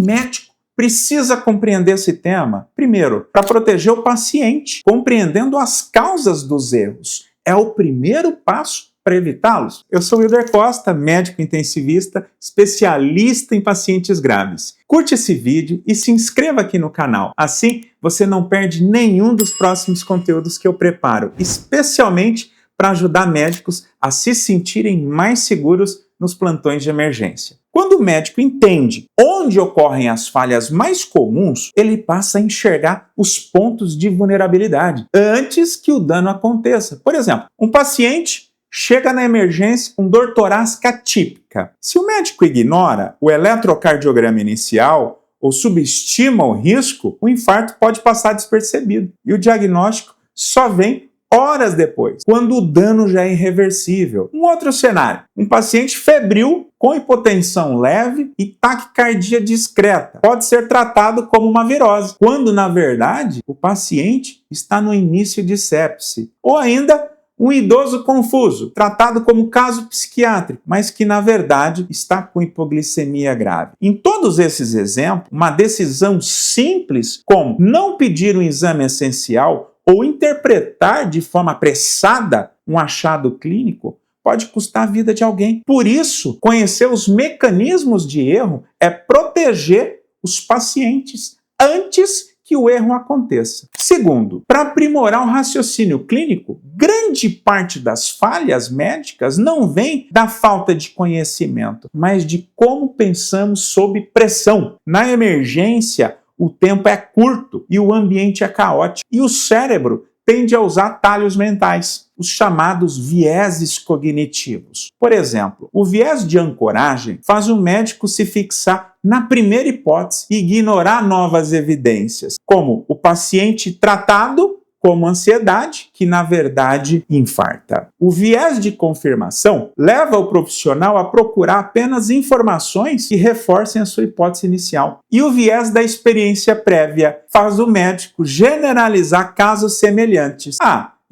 médico precisa compreender esse tema? Primeiro, para proteger o paciente, compreendendo as causas dos erros. É o primeiro passo para evitá-los. Eu sou Wilder Costa, médico intensivista, especialista em pacientes graves. Curte esse vídeo e se inscreva aqui no canal. Assim, você não perde nenhum dos próximos conteúdos que eu preparo, especialmente para ajudar médicos a se sentirem mais seguros nos plantões de emergência. Quando o médico entende onde ocorrem as falhas mais comuns, ele passa a enxergar os pontos de vulnerabilidade antes que o dano aconteça. Por exemplo, um paciente chega na emergência com dor torácica atípica. Se o médico ignora o eletrocardiograma inicial ou subestima o risco, o infarto pode passar despercebido e o diagnóstico só vem horas depois, quando o dano já é irreversível. Um outro cenário, um paciente febril com hipotensão leve e taquicardia discreta pode ser tratado como uma virose, quando na verdade o paciente está no início de sepse. Ou ainda um idoso confuso, tratado como caso psiquiátrico, mas que na verdade está com hipoglicemia grave. Em todos esses exemplos, uma decisão simples como não pedir um exame essencial ou interpretar de forma apressada um achado clínico pode custar a vida de alguém. Por isso, conhecer os mecanismos de erro é proteger os pacientes antes que o erro aconteça. Segundo, para aprimorar o raciocínio clínico, grande parte das falhas médicas não vem da falta de conhecimento, mas de como pensamos sob pressão. Na emergência, o tempo é curto e o ambiente é caótico, e o cérebro tende a usar atalhos mentais, os chamados vieses cognitivos. Por exemplo, o viés de ancoragem faz o médico se fixar na primeira hipótese e ignorar novas evidências, como o paciente tratado como ansiedade, que na verdade infarta. O viés de confirmação leva o profissional a procurar apenas informações que reforcem a sua hipótese inicial. E o viés da experiência prévia faz o médico generalizar casos semelhantes.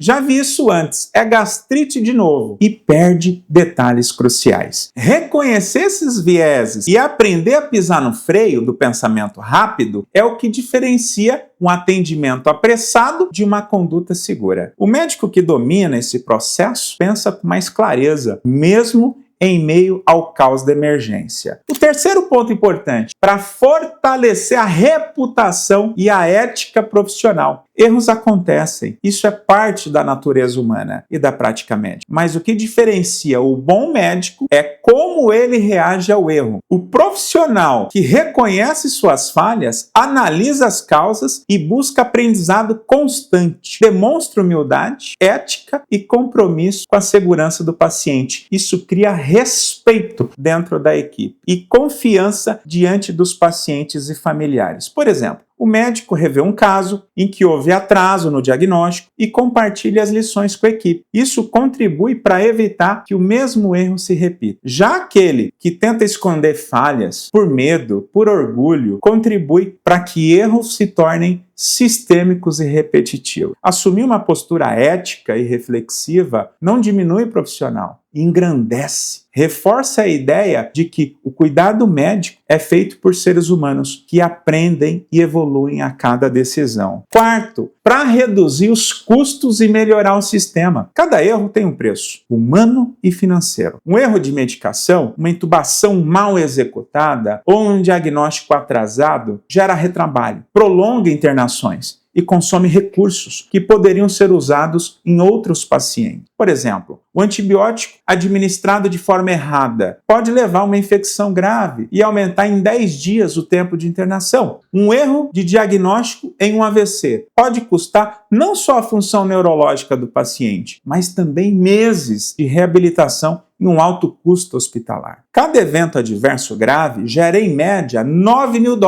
Já vi isso antes, é gastrite de novo, e perde detalhes cruciais. Reconhecer esses vieses e aprender a pisar no freio do pensamento rápido é o que diferencia um atendimento apressado de uma conduta segura. O médico que domina esse processo pensa com mais clareza, mesmo em meio ao caos da emergência. O terceiro ponto importante, para fortalecer a reputação e a ética profissional. Erros acontecem, isso é parte da natureza humana e da prática médica. Mas o que diferencia o bom médico é como ele reage ao erro. O profissional que reconhece suas falhas, analisa as causas e busca aprendizado constante. Demonstra humildade, ética e compromisso com a segurança do paciente. Isso cria respeito dentro da equipe e confiança diante dos pacientes e familiares. Por exemplo, o médico revê um caso em que houve atraso no diagnóstico e compartilha as lições com a equipe. Isso contribui para evitar que o mesmo erro se repita. Já aquele que tenta esconder falhas por medo, por orgulho, contribui para que erros se tornem sistêmicos e repetitivos. Assumir uma postura ética e reflexiva não diminui o profissional, engrandece, reforça a ideia de que o cuidado médico é feito por seres humanos que aprendem e evoluem a cada decisão. Quarto, para reduzir os custos e melhorar o sistema. Cada erro tem um preço, humano e financeiro. Um erro de medicação, uma intubação mal executada ou um diagnóstico atrasado gera retrabalho, prolonga internações e consome recursos que poderiam ser usados em outros pacientes. Por exemplo, o antibiótico administrado de forma errada pode levar a uma infecção grave e aumentar em 10 dias o tempo de internação. Um erro de diagnóstico em um AVC pode custar não só a função neurológica do paciente, mas também meses de reabilitação e um alto custo hospitalar. Cada evento adverso grave gera, em média, $9 mil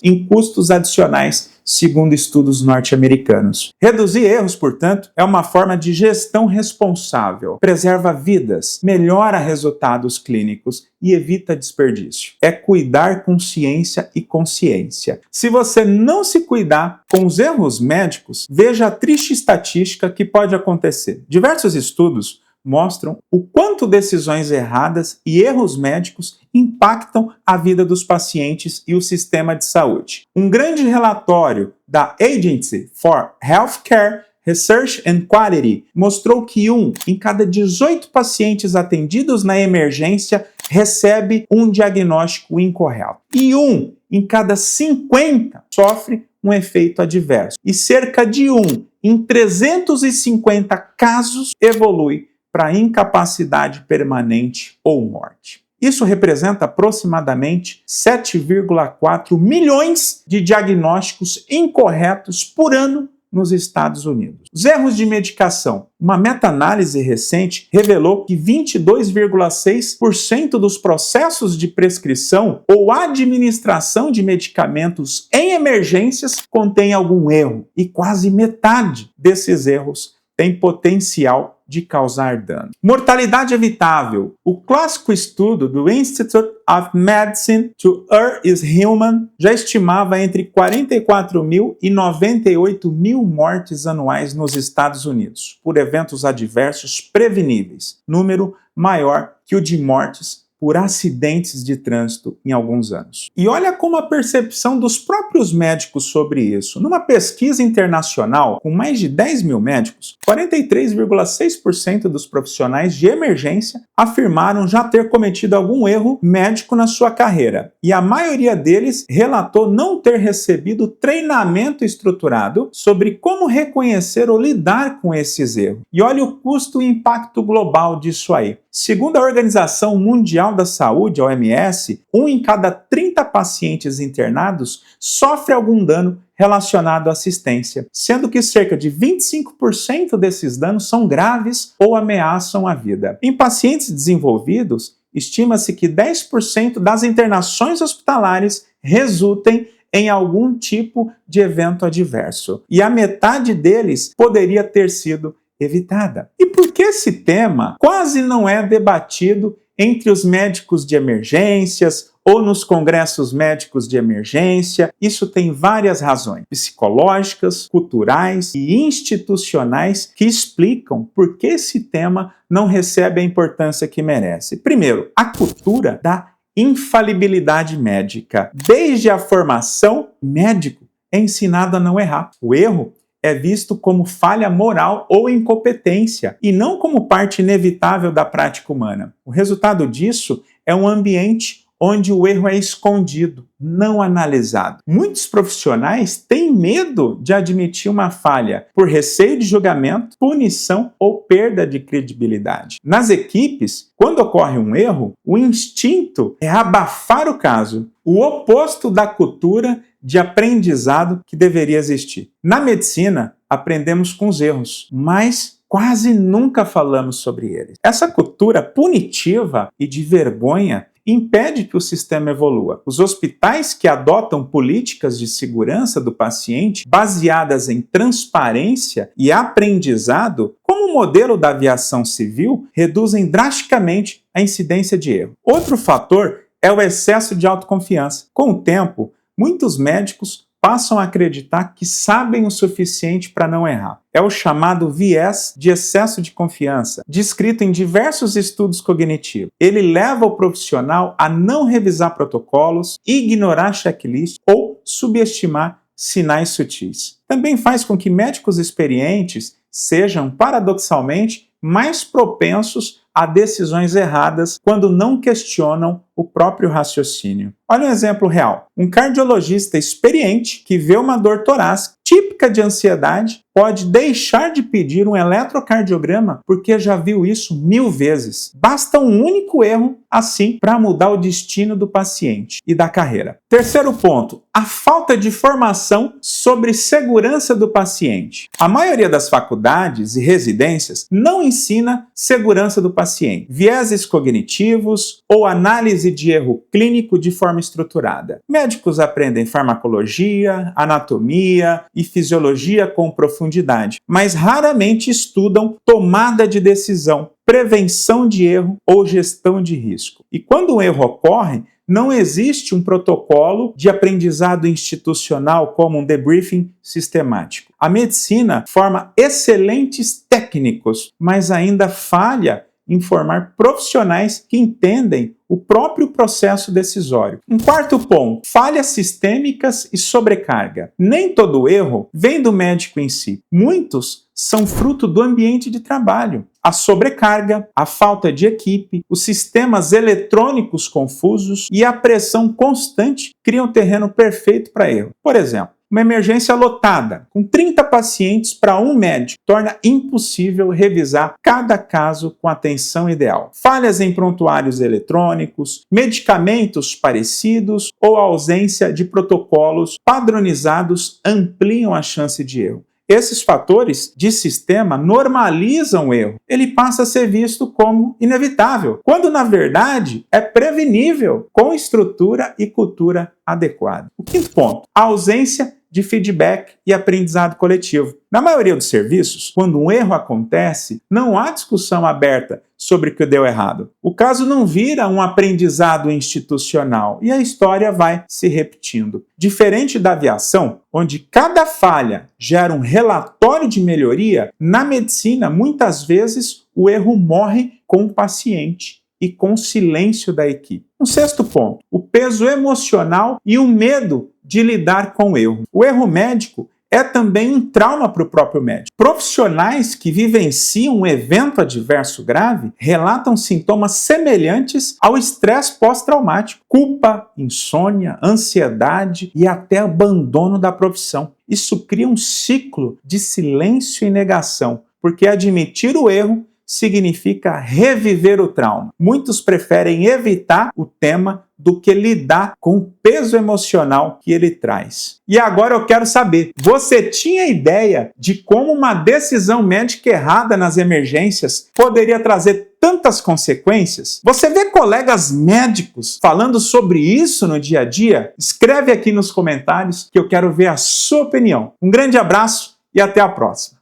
em custos adicionais, segundo estudos norte-americanos. Reduzir erros, portanto, é uma forma de gestão responsável, preserva vidas, melhora resultados clínicos e evita desperdício. É cuidar com ciência e consciência. Se você não se cuidar com os erros médicos, veja a triste estatística que pode acontecer. Diversos estudos mostram o quanto decisões erradas e erros médicos impactam a vida dos pacientes e o sistema de saúde. Um grande relatório da Agency for Healthcare Research and Quality mostrou que 1 em cada 18 pacientes atendidos na emergência recebe um diagnóstico incorreto. E 1 em cada 50 sofre um efeito adverso. E cerca de 1 em 350 casos evolui para incapacidade permanente ou morte. Isso representa aproximadamente 7,4 milhões de diagnósticos incorretos por ano nos Estados Unidos. Os erros de medicação. Uma meta-análise recente revelou que 22,6% dos processos de prescrição ou administração de medicamentos em emergências contém algum erro, e quase metade desses erros tem potencial de causar dano. Mortalidade evitável. O clássico estudo do Institute of Medicine to Err is Human já estimava entre 44 mil e 98 mil mortes anuais nos Estados Unidos por eventos adversos preveníveis, número maior que o de mortes por acidentes de trânsito em alguns anos. E olha como a percepção dos próprios médicos sobre isso. Numa pesquisa internacional com mais de 10 mil médicos, 43,6% dos profissionais de emergência afirmaram já ter cometido algum erro médico na sua carreira. E a maioria deles relatou não ter recebido treinamento estruturado sobre como reconhecer ou lidar com esses erros. E olha o custo e impacto global disso aí. Segundo a Organização Mundial da Saúde, a OMS, 1 em cada 30 pacientes internados sofre algum dano relacionado à assistência, sendo que cerca de 25% desses danos são graves ou ameaçam a vida. Em pacientes desenvolvidos, estima-se que 10% das internações hospitalares resultem em algum tipo de evento adverso, e a metade deles poderia ter sido evitada. E por que esse tema quase não é debatido entre os médicos de emergências ou nos congressos médicos de emergência? Isso tem várias razões psicológicas, culturais e institucionais que explicam por que esse tema não recebe a importância que merece. Primeiro, a cultura da infalibilidade médica. Desde a formação, o médico é ensinado a não errar. O erro é visto como falha moral ou incompetência, e não como parte inevitável da prática humana. O resultado disso é um ambiente onde o erro é escondido, não analisado. Muitos profissionais têm medo de admitir uma falha por receio de julgamento, punição ou perda de credibilidade. Nas equipes, quando ocorre um erro, o instinto é abafar o caso, o oposto da cultura de aprendizado que deveria existir. Na medicina, aprendemos com os erros, mas quase nunca falamos sobre eles. Essa cultura punitiva e de vergonha impede que o sistema evolua. Os hospitais que adotam políticas de segurança do paciente baseadas em transparência e aprendizado, como o modelo da aviação civil, reduzem drasticamente a incidência de erro. Outro fator é o excesso de autoconfiança. Com o tempo, muitos médicos passam a acreditar que sabem o suficiente para não errar. É o chamado viés de excesso de confiança, descrito em diversos estudos cognitivos. Ele leva o profissional a não revisar protocolos, ignorar checklists ou subestimar sinais sutis. Também faz com que médicos experientes sejam, paradoxalmente, mais propensos a decisões erradas quando não questionam o próprio raciocínio. Olha um exemplo real. Um cardiologista experiente que vê uma dor torácica típica de ansiedade pode deixar de pedir um eletrocardiograma porque já viu isso 1000 vezes. Basta um único erro, assim, para mudar o destino do paciente e da carreira. Terceiro ponto, a falta de formação sobre segurança do paciente. A maioria das faculdades e residências não ensina segurança do paciente, vieses cognitivos ou análise de erro clínico de forma estruturada. Médicos aprendem farmacologia, anatomia e fisiologia com profundidade, mas raramente estudam tomada de decisão, prevenção de erro ou gestão de risco. E quando um erro ocorre, Não existe um protocolo de aprendizado institucional como um debriefing sistemático. A medicina forma excelentes técnicos, mas ainda falha em formar profissionais que entendem o próprio processo decisório. Um quarto ponto, falhas sistêmicas e sobrecarga. Nem todo erro vem do médico em si. Muitos são fruto do ambiente de trabalho. A sobrecarga, a falta de equipe, os sistemas eletrônicos confusos e a pressão constante criam terreno perfeito para erro. Por exemplo, uma emergência lotada, com 30 pacientes para um médico, torna impossível revisar cada caso com a atenção ideal. Falhas em prontuários eletrônicos, medicamentos parecidos ou ausência de protocolos padronizados ampliam a chance de erro. Esses fatores de sistema normalizam o erro. Ele passa a ser visto como inevitável, quando na verdade é prevenível com estrutura e cultura adequada. O quinto ponto, a ausência de feedback e aprendizado coletivo. Na maioria dos serviços, quando um erro acontece, não há discussão aberta sobre o que deu errado. O caso não vira um aprendizado institucional e a história vai se repetindo. Diferente da aviação, onde cada falha gera um relatório de melhoria, na medicina, muitas vezes, o erro morre com o paciente e com o silêncio da equipe. Um sexto ponto, o peso emocional e o medo de lidar com o erro. O erro médico é também um trauma para o próprio médico. Profissionais que vivenciam um evento adverso grave relatam sintomas semelhantes ao estresse pós-traumático, culpa, insônia, ansiedade e até abandono da profissão. Isso cria um ciclo de silêncio e negação, porque admitir o erro significa reviver o trauma. Muitos preferem evitar o tema do que lidar com o peso emocional que ele traz. E agora eu quero saber, você tinha ideia de como uma decisão médica errada nas emergências poderia trazer tantas consequências? Você vê colegas médicos falando sobre isso no dia a dia? Escreve aqui nos comentários que eu quero ver a sua opinião. Um grande abraço e até a próxima.